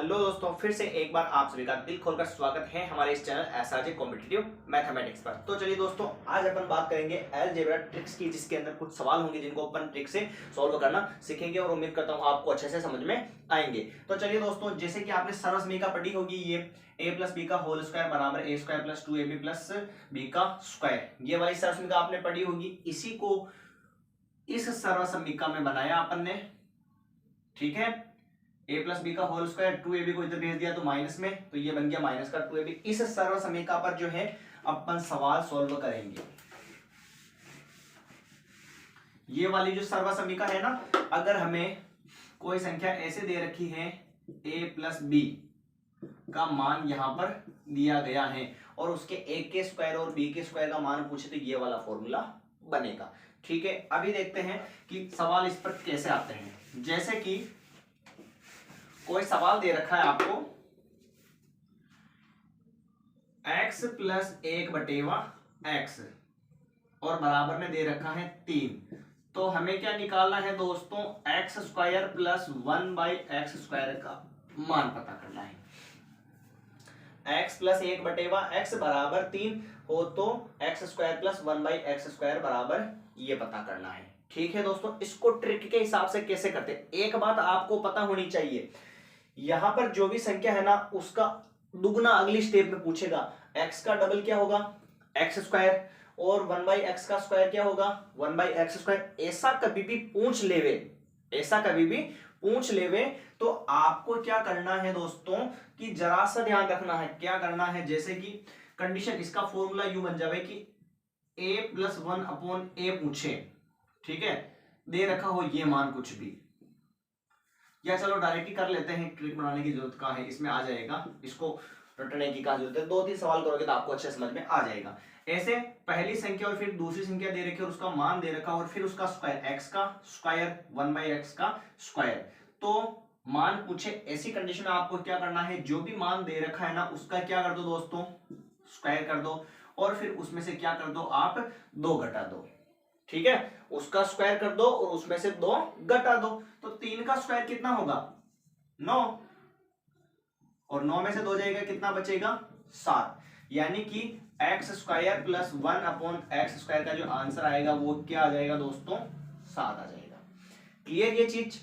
Hello दोस्तों, फिर से एक बार आप सभी का दिल खोलकर स्वागत है हमारे इस चैनल एसआरजे कॉम्पिटिटिव मैथमेटिक्स पर। तो चलिए दोस्तों, आज अपन बात करेंगे अलजेब्रा ट्रिक्स की, जिसके अंदर कुछ सवाल होंगे जिनको अपन ट्रिक से सॉल्व करना सीखेंगे और उम्मीद करता हूं आपको अच्छे से समझ में आएंगे। तो चलिए दोस्तों, जैसे कि आपने सर्वसमीका पढ़ी होगी, ये a प्लस बी का होल स्क्वायर बराबर a square plus 2ab plus B का स्क्वायर, ये वाली सर्वसमीका आपने पढ़ी होगी। इसी को इस सर्वसमीका में बनाया अपन ने, ठीक है। a प्लस बी का होल स्क्वायर 2ab को इधर भेज दिया तो माइनस में, तो ये बन गया माइनस का 2ab। इस सर्व समीकरण पर जो है अपन सवाल सॉल्व करेंगे। ये वाली जो सर्व समीकरण है ना, अगर हमें कोई संख्या ऐसे दे रखी है a प्लस बी का मान यहां पर दिया गया है और उसके a के स्क्वायर और b के स्क्वायर का मान पूछे तो ये वाला फॉर्मूला बनेगा, ठीक है। अभी देखते हैं कि सवाल इस पर कैसे आते हैं। जैसे कि कोई सवाल दे रखा है आपको x प्लस 1/x और बराबर में दे रखा है 3, तो हमें क्या निकालना है दोस्तों, x square plus 1/x square का मान पता करना है। x प्लस 1/x बराबर 3 हो तो x square plus 1/x square बराबर ये पता करना है, ठीक है दोस्तों। इसको ट्रिक के हिसाब से कैसे करते हैं, एक बात आपको पता होनी चाहिए, यहां पर जो भी संख्या है ना उसका दुगना अगली स्टेप में पूछेगा। x का डबल क्या होगा, x स्क्वायर, और 1/x का स्क्वायर क्या होगा, 1/x स्क्वायर। ऐसा कभी भी पूछ लेवे तो आपको क्या करना है दोस्तों, कि जरा सा ध्यान रखना है। क्या करना है, जैसे कि कंडीशन, इसका फॉर्मूला यू बन जावे कि a प्लस 1/a पूछे, ठीक है, दे रखा हो ये मान कुछ भी, या चलो डायरेक्ट ही कर लेते हैं, ट्रिक बनाने की जरूरत कहाँ है, इसमें आ जाएगा, इसको रटने की कहाँ जरूरत है। 2-3 सवाल करोगे तो आपको अच्छे समझ में आ जाएगा। ऐसे पहली संख्या और फिर दूसरी संख्या दे रखी है और उसका मान दे रखा और फिर उसका स्क्वायर, x का स्क्वायर 1/x का स्क्वायर, तो मान पूछे। ऐसी कंडीशन में आपको क्या करना है, जो भी मान दे रखा है ना उसका क्या कर दो दोस्तों, स्क्वायर कर दो, और फिर उसमें से क्या कर दो आप, 2 घटा दो, ठीक है। उसका स्क्वायर कर दो और उसमें से 2 घटा दो, तो 3 का स्क्वायर कितना होगा, 9, और 9 में से 2 जाएगा, कितना बचेगा, 7। यानी कि x square plus 1/x square का जो आंसर आएगा वो क्या आ जाएगा दोस्तों, 7 आ जाएगा। क्लियर ये चीज।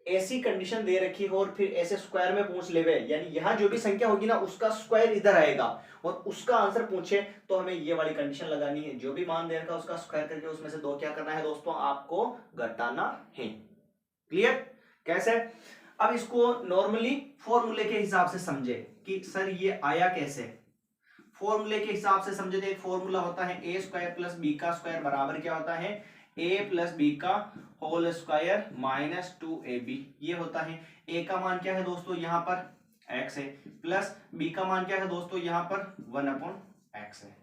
ऐसी कंडीशन दे रखी हो और फिर ऐसे स्क्वायर में पूछ लेवे, यानी यहां जो भी संख्या होगी ना उसका स्क्वायर इधर आएगा और उसका आंसर पूछे तो हमें ये वाली कंडीशन लगानी है, जो भी मान दे रखा उसका स्क्वायर करके उसमें से 2 क्या करना है दोस्तों, आपको घटाना है। क्लियर, कैसे। अब इसको नॉर्मली फॉर्मूले के हिसाब से समझे कि सर ये आया कैसे। फॉर्मूले के हिसाब से समझे तो एक फॉर्मूला होता है a स्क्वायर प्लस बी का स्क्वायर बराबर क्या होता है, a प्लस बी का होल स्क्वायर माइनस 2ab। ये होता है। a का मान क्या है दोस्तों, यहाँ पर x है, प्लस b का मान क्या है दोस्तों, यहाँ पर 1/x है,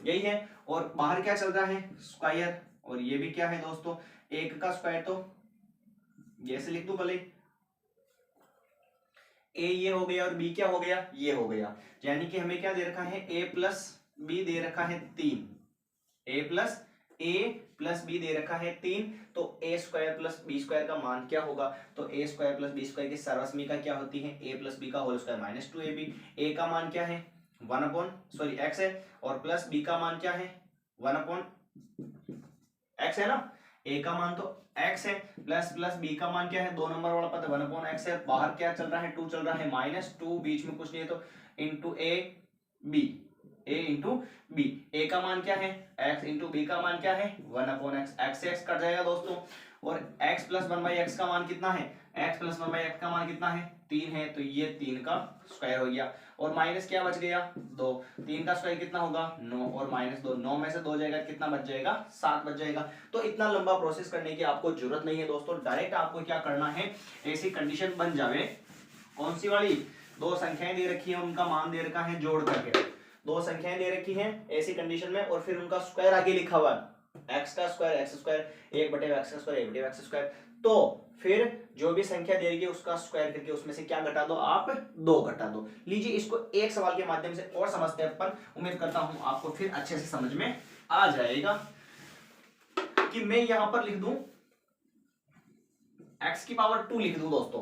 यही है। और बाहर क्या चल रहा है, स्क्वायर, और ये भी क्या है दोस्तों, 1 का स्क्वायर, तो ये से लिख दो भले, a ये हो गया और b क्या हो गया, ये हो गया। यानी कि हमें क्या दे रखा है, a प्लस बी दे रखा है 3, a प्लस बी दे रखा है 3, तो a square plus B square का मान क्या होगा, तो a square plus B square की सर्वसमीका क्या होती है, a प्लस बी का whole square minus 2ab। a का मान क्या है, x है, और प्लस b का मान क्या है, 1/x है ना, a का मान तो x है, प्लस b का मान क्या है, 2 नंबर वाला पद 1/x है, बाहर क्या चल रहा है, 2 चल रहा है, -2, बीच में कुछ नहीं है तो into a into B. a का मान क्या है, x, इंटू b का मान क्या है, 1/x, x से x कट जाएगा दोस्तों, और x प्लस 1/x का मान कितना है, x प्लस 1/x का मान कितना है, 3 है, तो ये 3 का स्क्वायर हो गया, और माइनस क्या बच गया, 2, 3 का स्क्वायर कितना होगा, 9, और -2, 9 में से 2 जाएगा, कितना बच जाएगा, 7 बच जाएगा। तो इतना लंबा प्रोसेस करने की आपको जरूरत नहीं है दोस्तों, डायरेक्ट आपको क्या करना है, ऐसी कंडीशन बन जावे, कौन सी वाली, 2 संख्याएं दे रखी है, उनका मान दे रखा है, जोड़ करके 2 संख्याएं दे रखी हैं ऐसी कंडीशन में, और फिर उनका स्क्वायर आगे लिखा हुआ है, x का स्क्वायर x स्क्वायर, 1/x का स्क्वायर 1/x स्क्वायर, तो फिर जो भी संख्या दे रही है उसका स्क्वायर करके उसमें से क्या घटा दो आप, 2 घटा दो। लीजिए इसको एक सवाल के माध्यम से और समझते हैं अपन, उम्मीद करता हूं आपको फिर अच्छे से समझ में आ जाएगा। कि मैं यहां पर लिख दूं x की पावर 2 लिख दूं दोस्तों,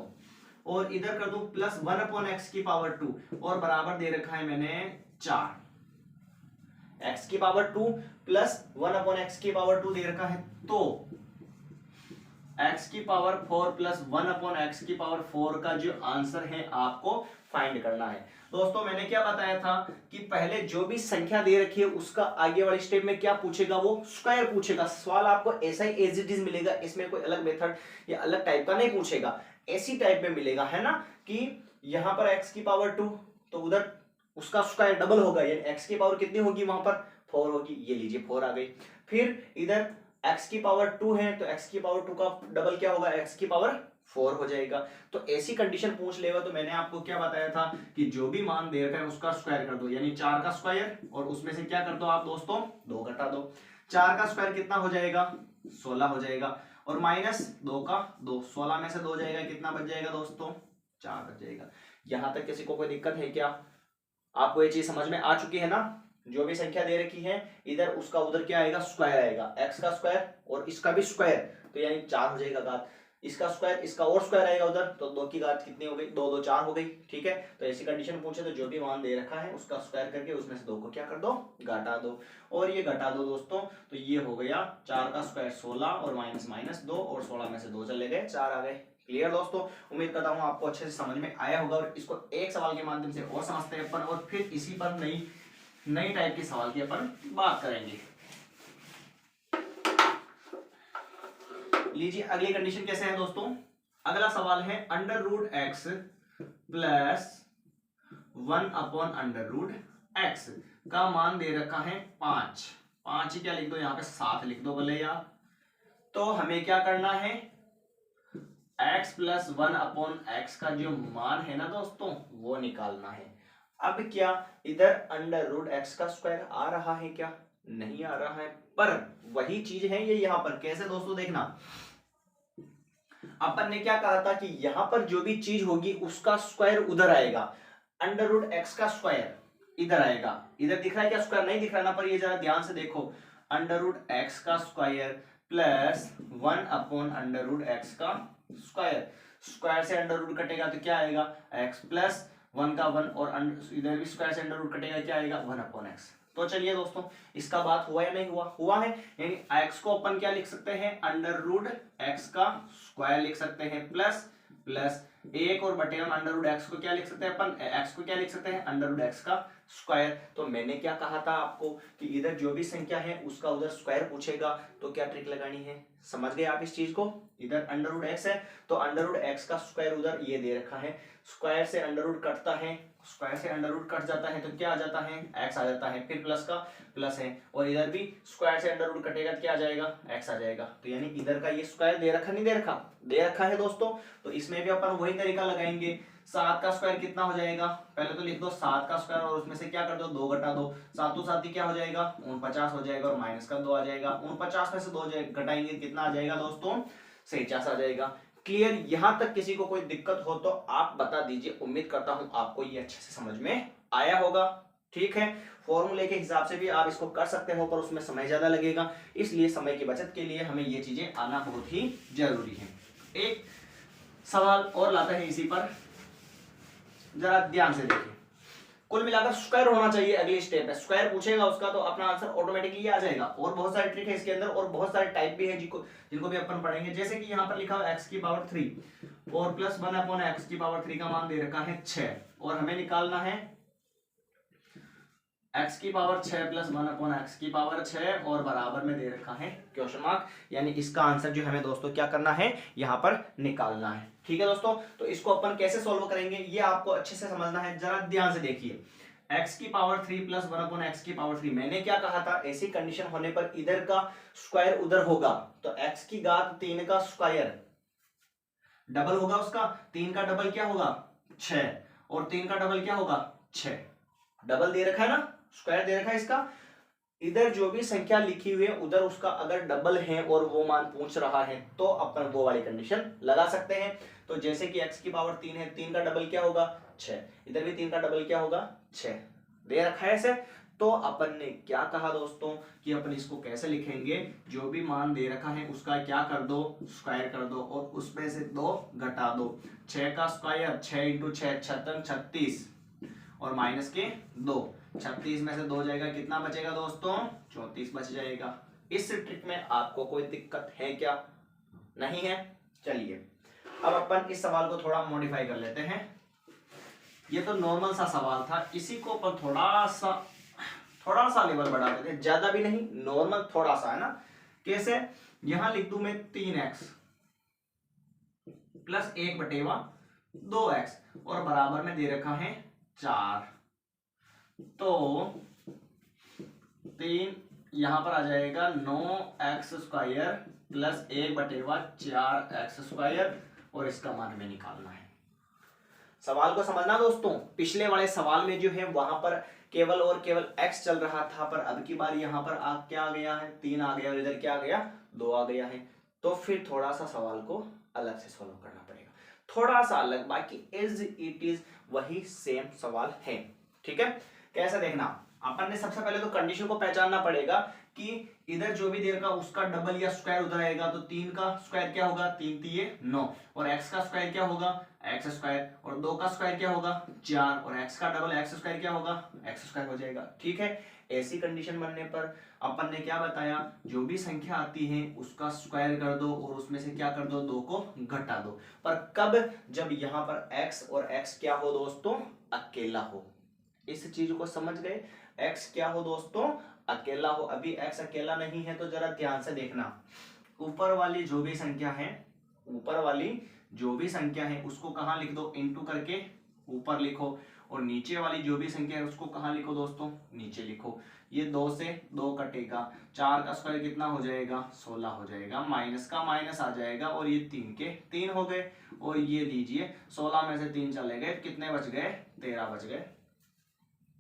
और इधर कर दूं प्लस 1 अपॉन एक्स की पावर 2 और बराबर दे रखा है मैंने 4। एक्स की पावर 2 प्लस 1 अपॉन एक्स की पावर 2 दे रखा है, तो x की पावर 4 प्लस 1 अपॉन एक्स की पावर 4 का जो आंसर है आपको फाइंड करना है। दोस्तों मैंने क्या बताया था कि पहले जो भी संख्या दे रखी है उसका आगे वाले स्टेप में क्या पूछेगा, वो स्क्वायर पूछेगा। सवाल आपको ऐसा ही एज इट इज मिलेगा, इसमें कोई अलग मेथड या अलग टाइप का नहीं पूछेगा, ऐसी टाइप में मिलेगा, है ना, कि यहां पर x की पावर 2 तो उधर उसका स्क्वायर डबल होगा, यानी x की पावर कितनी होगी वहां पर 4 होगी, ये लीजिए 4 आ गई। फिर इधर x की पावर 2 है तो x की पावर 2 का डबल क्या होगा, x की पावर 4 हो जाएगा। तो ऐसी कंडीशन पूछ लेगा तो मैंने आपको क्या बताया था कि जो भी मान दे रखा है उसका स्क्वायर कर दो, यानी 4 का स्क्वायर और उसमें से क्या कर दो आप दोस्तों 2 घटा दो। 4 का स्क्वायर कितना हो जाएगा 16 हो जाएगा, और माइनस 2 का 2, 16 में से 2 जाएगा, कितना बच जाएगा दोस्तों 4 बच जाएगा। यहां तक किसी को कोई दिक्कत है क्या? आपको ये चीज समझ में आ चुकी है ना? जो भी संख्या दे रखी है इधर उसका उधर क्या आएगा स्क्वायर आएगा, x का स्क्वायर और इसका भी स्क्वायर, तो यानी 4 हो जाएगा घात, इसका स्क्वायर इसका और स्क्वायर आएगा उधर, तो 2 की घात कितनी हो गई 2 2 4 हो गई। ठीक है, तो ऐसी कंडीशन पूछे तो जो भी मान दे रखा है उसका स्क्वायर करके उसमें से 2 को क्या कर दो घटा दो, और ये घटा दो दोस्तों, तो ये हो गया 4 का स्क्वायर 16 और माइनस माइनस 2 और 16 में से 2 चले गए 4 आ गए। क्लियर दोस्तों? उम्मीद करता हूं आपको अच्छे से समझ में आया होगा, और इसको एक सवाल के माध्यम से और समझते हैं अपन, और फिर इसी पर नई टाइप के सवाल की अपन बात करेंगे। लीजिए अगली कंडीशन कैसे है दोस्तों, अगला सवाल है under root X plus 1 upon under root X का मान दे रखा है 5। 5 ही क्या लिख दो यहाँ पे 7 लिख दो भले यार। तो हमें क्या करना है, x प्लस 1 अपॉन एक्स का जो मान है ना दोस्तों वो निकालना है। अब क्या इधर अंडर रूट एक्स का स्क्वायर आ रहा है क्या? नहीं आ रहा है, पर वही चीज है ये यहाँ पर। कैसे दोस्तों, देखना अपन ने क्या कहा था कि यहां पर जो भी चीज होगी उसका स्क्वायर उधर आएगा, अंडर रूट एक्स का स्क्वायर इधर आएगा। इधर दिख रहा है क्या स्क्वायर? नहीं दिख रहा ना, पर ये जरा ध्यान से देखो, अंडर रूट एक्स का square plus 1 upon under root X का स्क्वायर, स्क्वायर से अंडर रूट कटेगा तो क्या आएगा x प्लस 1 का 1, और इधर भी स्क्वायर से अंडर रूट कटेगा क्या आएगा 1 अपॉन एक्स। तो चलिए दोस्तों इसका बात हुआ या नहीं हुआ? हुआ है, यानी x को अपन क्या लिख सकते हैं अंडर रूट x का स्क्वायर लिख सकते हैं, प्लस प्लस 1 और बटे हम अंडर रूट एक्स को क्या लिख सकते हैं अपन, x को क्या लिख सकते हैं अंडर रूट एक्स का स्क्वायर। तो मैंने क्या कहा था आपको कि इधर जो भी संख्या है उसका उधर स्क्वायर पूछेगा, तो क्या ट्रिक लगानी है, समझ गए आप इस चीज को? इधर अंडर रूट एक्स है तो अंडर रूट एक्स का स्क्वायर उधर ये दे रखा है, स्क्वायर से अंडर रूट कटता है, स्क्वायर से अंडर रूट कट जाता है तो क्या आ जाता है x आ जाता है, फिर प्लस का प्लस है, और इधर भी स्क्वायर से अंडर रूट कटेगा तो क्या आ जाएगा x आ जाएगा। तो यानी इधर का ये स्क्वायर दे रखा नहीं दे रखा, दे रखा है दोस्तों। तो इसमें भी अपन वही तरीका लगाएंगे। 7 का स्क्वायर कितना हो जाएगा, पहले तो लिख दो 7 का स्क्वायर और उसमें से क्या कर दो 2 घटा दो, 7 7 क्या हो जाएगा 49 हो जाएगा, और माइनस का 2 आ जाएगा, 49 में से 2 घटाएंगे कितना आ जाएगा दोस्तों 47 आ जाएगा। क्लियर? यहां तक किसी को कोई दिक्कत हो तो आप बता दीजिए, उम्मीद करता हूं आपको ये अच्छे से समझ में आया होगा। ठीक है, फॉर्मूले के हिसाब से भी आप इसको कर सकते हो, पर उसमें समय ज्यादा लगेगा, इसलिए समय की बचत के लिए हमें ये चीजें आना बहुत ही जरूरी है। एक सवाल और लाते हैं इसी पर, जरा ध्यान से देखिए। कुल मिलाकर स्क्वायर होना चाहिए, अगली स्टेप है स्क्वायर पूछेगा उसका तो अपना आंसर ऑटोमेटिकली आ जाएगा। और बहुत सारे ट्रिक है इसके अंदर, और बहुत सारे टाइप भी है जिनको भी अपन पढ़ेंगे। जैसे कि यहाँ पर लिखा हुआ x की पावर 3 और प्लस 1 अपॉन एक्स की पावर 3 का मान दे रखा है 6, और हमें निकालना है x की पावर 6 प्लस 1 अपॉन एक्स की पावर 6 और बराबर में दे रखा है क्वेश्चन मार्क, यानी इसका आंसर जो हमें दोस्तों क्या करना है यहाँ पर निकालना है। ठीक है दोस्तों, तो इसको अपन कैसे सॉल्व करेंगे ये आपको अच्छे से समझना है, जरा ध्यान से देखिए। x की पावर 3 प्लस 1 अपॉन एक्स की पावर 3, मैंने क्या कहा था ऐसी कंडीशन होने पर इधर का स्क्वायर उधर होगा, तो x की घात 3 का स्क्वायर डबल होगा उसका, 3 का डबल क्या होगा 6, और 3 का डबल क्या होगा 6, डबल दे रखा है ना, स्क्वायर दे रखा है इसका। इधर जो भी संख्या लिखी हुई है उधर उसका अगर डबल है और वो मान पूछ रहा है तो अपन वो वाली कंडीशन लगा सकते हैं। तो जैसे कि x की पावर 3 है, 3 का डबल क्या होगा 6, इधर भी 3 का डबल क्या होगा 6 दे रखा है ऐसे, तो अपन ने क्या कहा दोस्तों कि अपन इसको कैसे लिखेंगे, जो भी मान दे रखा है उसका क्या कर दो, स्क्वायर कर दो और उसमें से 2 घटा दो। 6 का स्क्वायर 6 इंटू 6 36 और माइनस के 2, 36 में से 2 जाएगा, कितना बचेगा दोस्तों, 34 बच जाएगा। इस ट्रिक में आपको कोई दिक्कत है क्या, नहीं है। चलिए अब अपन इस सवाल को थोड़ा मॉडिफाई कर लेते हैं। ये तो नॉर्मल सा सवाल था, इसी को अपन थोड़ा सा लेवल बढ़ा देते हैं, ज्यादा भी नहीं, नॉर्मल थोड़ा सा, है ना। कैसे, यहां लिख दूं मैं 3x प्लस 1/2x और बराबर में दे रखा है 4, तो 3 यहां पर आ जाएगा 9x² प्लस 1/4x² और इसका मान हमें निकालना है। सवाल को समझना दोस्तों, पिछले वाले सवाल में जो है वहां पर केवल और केवल x चल रहा था, पर अब की बार यहां पर क्या आ गया है, 3 आ गया और इधर क्या आ गया, 2 आ गया है। तो फिर थोड़ा सा सवाल को अलग से सॉल्व करना पड़ेगा, थोड़ा सा अलग, बाकी एज इट इज वही सेम सवाल है। ठीक है, कैसे देखना, अपन ने सबसे पहले तो कंडीशन को पहचानना पड़ेगा कि इधर जो भी देर का उसका डबल या स्क्वायर उधर आएगा, तो 3 का स्क्वायर क्या होगा, 3 3 9 और x का स्क्वायर क्या होगा, x² और 2 का स्क्वायर क्या होगा 4 और x का डबल x² क्या होगा, x² हो जाएगा। ठीक है, ऐसी कंडीशन बनने पर अपन ने क्या बताया, जो भी संख्या आती है उसका स्क्वायर कर दो और उसमें से क्या कर दो, 2 को घटा दो। पर कब, जब यहां पर x और x क्या हो दोस्तों, अकेला हो। इस चीज को समझ गए, x क्या हो दोस्तों, अकेला हो। अभी x अकेला नहीं है तो जरा ध्यान से देखना, ऊपर वाली जो भी संख्या है, ऊपर वाली जो भी संख्या है उसको कहां लिख दो, इनटू करके ऊपर लिखो, और नीचे वाली जो भी संख्या है उसको कहां लिखो दोस्तों, नीचे लिखो। ये 2 से 2 कटेगा, 4 का स्क्वायर कितना हो जाएगा, 16 हो जाएगा, माइनस का माइनस आ जाएगा और ये 3 के 3 हो गए, और ये लीजिए 16 में से 3 चले गए, कितने बच गए, 13 बच गए।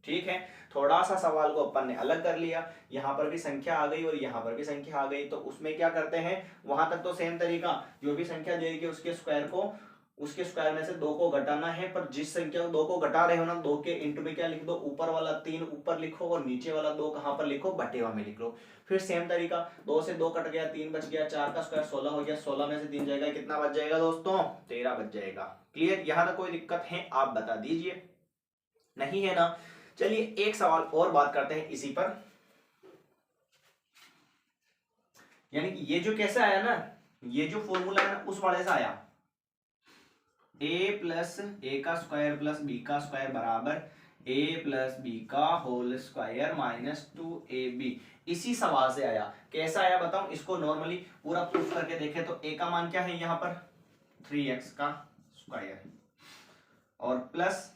ठीक है, थोड़ा सा सवाल को अपन ने अलग कर लिया, यहां पर भी संख्या आ गई और यहां पर भी संख्या आ गई, तो उसमें क्या करते हैं, वहां तक तो सेम तरीका, जो भी संख्या देगी उसके स्क्वायर को, उसके स्क्वायर में से 2 को घटाना है, पर जिस संख्या को 2 को घटा रहे हो ना, 2 के इंटू में क्या लिख दो, ऊपर वाला 3 ऊपर लिखो और नीचे वाला 2 कहां पर लिखो, बटेवा में लिख लो। फिर सेम तरीका, 2 से 2 कट गया, 3 बच गया, 4 का स्क्वायर 16 हो गया, 16 में से 3 जाएगा, कितना बच जाएगा दोस्तों, 13 बच जाएगा। क्लियर, यहां तक कोई दिक्कत है आप बता दीजिए, नहीं है ना। चलिए एक सवाल और बात करते हैं इसी पर, यानी कि ये जो कैसे आया ना, ये जो फॉर्मूला है ना उस वाले से आया, a प्लस ए का स्क्वायर प्लस बी का स्क्वायर बराबर a प्लस बी का होल स्क्वायर माइनस 2ab, इसी सवाल से आया। कैसा आया बताऊं, इसको नॉर्मली पूरा प्रूफ करके देखें तो a का मान क्या है यहाँ पर, 3x का स्क्वायर, और प्लस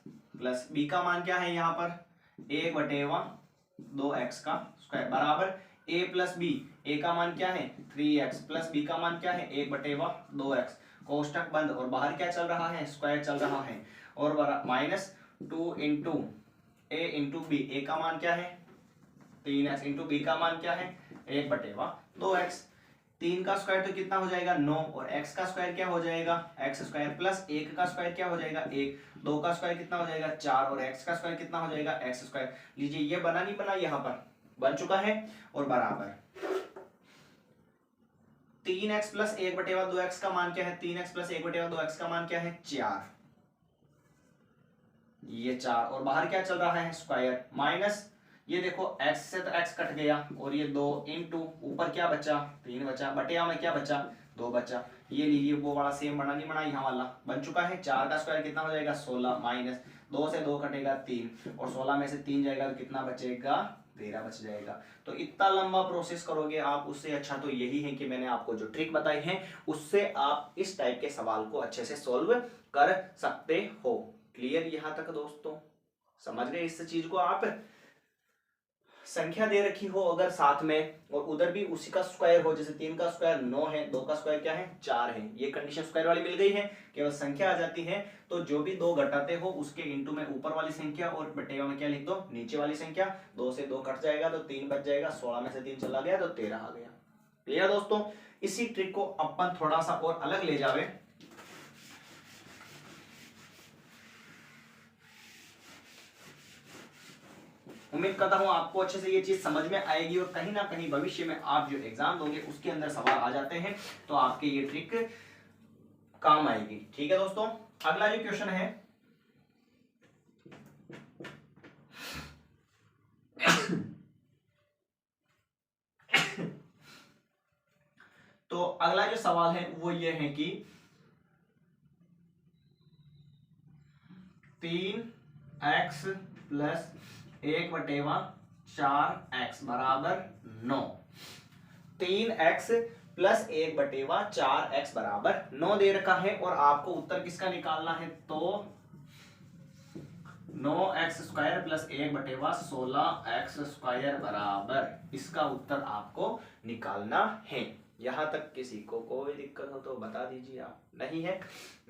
b का मान क्या है यहाँ पर, 1/2x का स्क्वायर बराबर a प्लस बी, ए का मान क्या है 3x प्लस बी का मान क्या है 1/2x, कोष्टक बंद और बाहर क्या चल रहा है, स्क्वायर चल रहा है, और माइनस 2 इंटू ए इंटू बी, ए का मान क्या है 3x इंटू बी का मान क्या है 1/2x। 3 का स्क्वायर तो कितना हो जाएगा 9, और x का स्क्वायर क्या हो जाएगा x² प्लस 1 का स्क्वायर क्या हो जाएगा 1, 2 का स्क्वायर कितना हो जाएगा 4 और x का स्क्वायर कितना हो जाएगा x²। लीजिए ये बना नहीं बना, यहाँ पर बन चुका है, और बराबर 3x प्लस 1/2x का मान क्या है, 3x प्लस 1/2x का मान क्या है 4, ये 4 और बाहर क्या चल रहा है स्क्वायर, माइनस ये देखो x से तो x कट गया और ये 2 इंटू ऊपर क्या बचा 3 बचा, बटेया में क्या बचा 2 बचा। ये लीजिए वो वाला सेम बना नहीं बना, यहाँ वाला बन चुका है। 4 का स्क्वायर कितना हो जाएगा 16, माइनस 2 से 2 कटेगा 3 और 16 में से 3 जाएगा तो कितना बचेगा 13 बच जाएगा। तो इतना लंबा प्रोसेस करोगे आप, उससे अच्छा तो यही है कि मैंने आपको जो ट्रिक बताई है उससे आप इस टाइप के सवाल को अच्छे से सॉल्व कर सकते हो। क्लियर यहाँ तक दोस्तों, समझ गए इस चीज को आप। संख्या दे रखी हो अगर साथ में और उधर भी उसी का स्क्वायर हो, जैसे 3 का स्क्वायर 9 है, 2 का स्क्वायर क्या है 4 है, ये कंडीशन स्क्वायर वाली मिल गई है। केवल संख्या आ जाती है तो जो भी 2 घटाते हो उसके इंटू में ऊपर वाली संख्या और बटेगा में क्या लिख दो नीचे वाली संख्या। 2 से 2 कट जाएगा तो 3 बच जाएगा, 16 में से 3 चला गया तो 13 आ गया। क्लियर दोस्तों, इसी ट्रिक को अपन थोड़ा सा और अलग ले जावे। उम्मीद करता हूं आपको अच्छे से ये चीज समझ में आएगी और कहीं ना कहीं भविष्य में आप जो एग्जाम दोगे उसके अंदर सवाल आ जाते हैं तो आपके ये ट्रिक काम आएगी। ठीक है दोस्तों, अगला जो क्वेश्चन है तो अगला जो सवाल है वो ये है कि 3x प्लस 1/4x बराबर 9। 3x प्लस 1/4x बराबर 9 दे रखा है और आपको उत्तर किसका निकालना है, तो 9x² प्लस 1/16x² बराबर इसका उत्तर आपको निकालना है। यहां तक किसी को कोई दिक्कत हो तो बता दीजिए आप। नहीं है,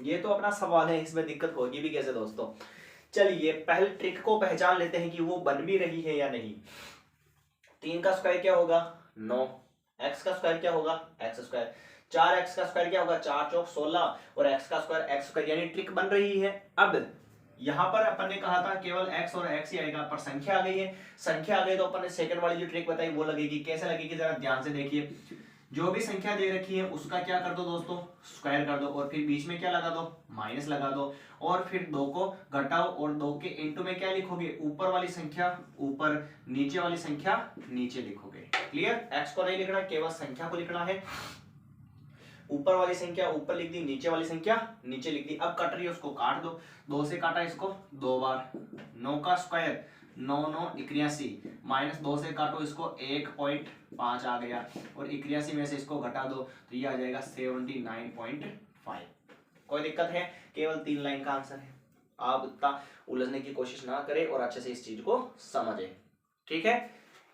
ये तो अपना सवाल है, इसमें दिक्कत होगी भी कैसे दोस्तों। चलिए पहले ट्रिक को पहचान लेते हैं कि वो बन भी रही है या नहीं। 3 का स्क्वायर क्या होगा 9, x का स्क्वायर क्या होगा x², 4x का स्क्वायर क्या होगा 4 चौक 16 और x का स्क्वायर x², यानी ट्रिक बन रही है। अब यहां पर अपन ने कहा था केवल x और x ही आएगा, पर संख्या आ गई है। संख्या आ गई तो अपन ने सेकंड वाली जो ट्रिक बताई वो लगेगी। कैसे लगेगी जरा ध्यान से देखिए। जो भी संख्या दे रखी है उसका क्या कर दो दोस्तों, स्क्वायर कर दो और फिर बीच में क्या लगा दो, माइनस लगा दो और फिर 2 को घटाओ और 2 के इनटू में क्या लिखोगे, ऊपर वाली संख्या ऊपर, नीचे वाली संख्या नीचे लिखोगे। क्लियर, x को नहीं लिखना, केवल संख्या को लिखना है। ऊपर वाली संख्या ऊपर लिख दी, नीचे वाली संख्या नीचे लिख दी। अब कट रही है उसको काट दो, 2 से काटा इसको 2 बार, 9 का स्क्वायर 9 9 81 माइनस 2 से काटो इसको 1.5 आ गया और 81 में से इसको घटा दो तो ये आ जाएगा 79.5। कोई दिक्कत है, केवल 3 लाइन का आंसर है। आप इतना उलझने की कोशिश ना करें और अच्छे से इस चीज को समझें। ठीक है,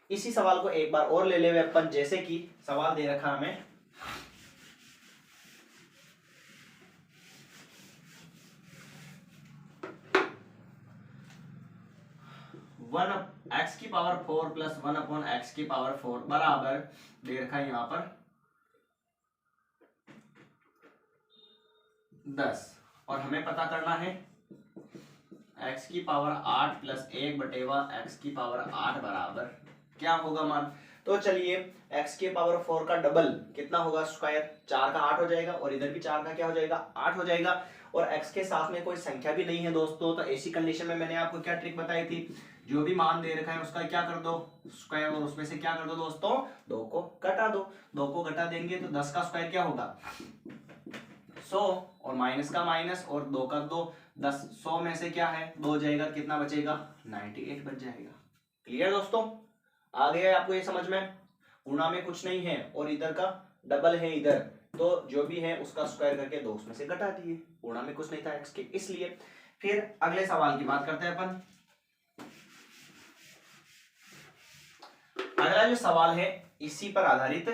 इसी सवाल को एक बार और ले ले अपन। जैसे कि सवाल दे रखा हमें 1x⁴ प्लस 1/x⁴ बराबर दे रखा है यहाँ पर 10 और हमें पता करना है x⁸ प्लस 1/x⁸ बराबर क्या होगा मान। तो चलिए x⁴ का डबल कितना होगा स्क्वायर, 4 का 8 हो जाएगा और इधर भी 4 का क्या हो जाएगा 8 हो जाएगा और x के साथ में कोई संख्या भी नहीं है दोस्तों। तो ऐसी कंडीशन में मैंने आपको क्या ट्रिक बताई थी, जो भी मान दे रखा है उसका क्या कर दो स्क्वायर और उसमें से क्या कर दो दोस्तों 2 को घटा दो। 2 को घटा देंगे तो 10 का स्क्वायर क्या होगा 100 और माइनस का माइनस और 2 का 2, 10 100 में से क्या है 2 जाएगा, कितना बचेगा 98 बच जाएगा। क्लियर दोस्तों, आ गया आपको ये समझ में। गुणा में कुछ नहीं है और इधर का डबल है इधर, तो जो भी है उसका स्क्वायर करके 2 उसमें से घटा दिए। गुणा में कुछ नहीं था x के, इसलिए। फिर अगले सवाल की बात करते हैं अपन। अगला जो सवाल है इसी पर आधारित,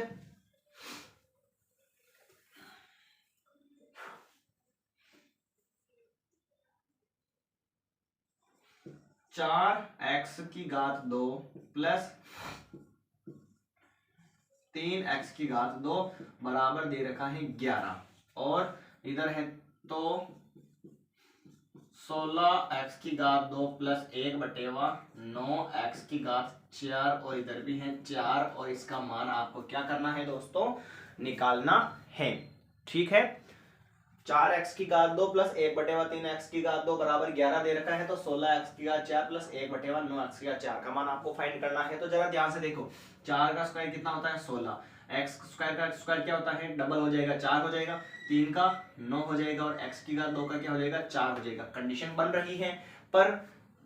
चार x⁴ प्लस 3x⁴ बराबर दे रखा है 11 और इधर है तो 16x⁴ प्लस 1/9x⁴ और इधर भी है 4 और इसका मान आपको क्या करना है दोस्तों निकालना है। ठीक है, 4x⁴ प्लस 1/3x⁴ बराबर 11 दे रखा है तो 16x⁴ प्लस 1/9x⁴ का मान आपको फाइंड करना है। तो जरा ध्यान से देखो, 4 का स्क्वायर कितना होता है 16, x² का स्क्वायर क्या होता है डबल हो जाएगा 4 हो जाएगा, 3 का 9 हो जाएगा और x⁴ का क्या हो जाएगा 4 हो जाएगा। कंडीशन बन रही है पर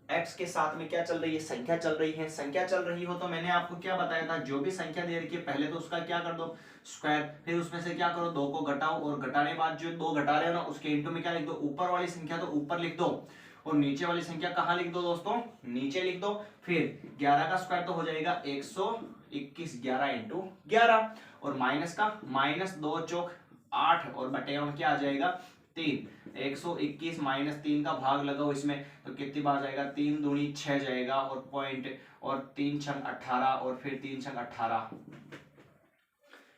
x के साथ में क्या चल रही है संख्या चल रही है। संख्या चल रही हो तो मैंने आपको क्या बताया था, जो भी संख्या दे रखी है पहले तो उसका क्या कर दो स्क्वायर, फिर उसमें से क्या करो 2 को घटाओ और घटाने बाद जो 2 घटा रहे हो ना उसके इनटू में क्या लिख दो, ऊपर वाली संख्या तो ऊपर लिख दो और नीचे वाली संख्या कहाँ लिख दो दोस्तों नीचे लिख दो। फिर 11 का स्क्वायर तो हो जाएगा 121, 11 इंटू 11 और माइनस का माइनस 2 चौक 8 और बटे में क्या आ जाएगा 3, 121 माइनस 3 का भाग लगाओ इसमें तो कितनी बार जाएगा 3 दूनी 6 जाएगा और पॉइंट और 3 छंग 18 और फिर 3 छंग 18,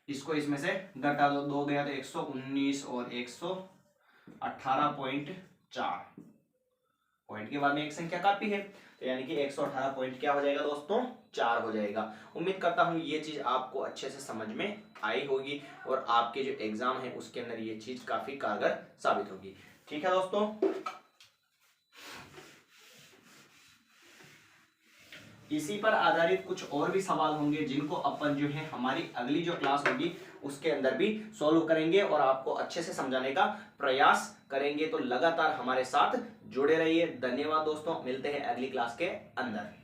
इसको इसमें से घटा दो, 2 गया तो 119 और 118.4 पॉइंट के बाद में एक संख्या कापी है, तो यानी कि 118 पॉइंट क्या हो जाएगा दोस्तों, 4 हो जाएगा। उम्मीद करता हूं ये चीज आपको अच्छे से समझ में आई होगी और आपके जो एग्जाम है उसके अंदर ये चीज काफी कारगर साबित होगी। ठीक है दोस्तों, इसी पर आधारित कुछ और भी सवाल होंगे जिनको अपन जो है हमारी अगली जो क्लास होगी उसके अंदर भी सॉल्व करेंगे और आपको अच्छे से समझाने का प्रयास करेंगे। तो लगातार हमारे साथ जुड़े रहिए। धन्यवाद दोस्तों, मिलते हैं अगली क्लास के अंदर।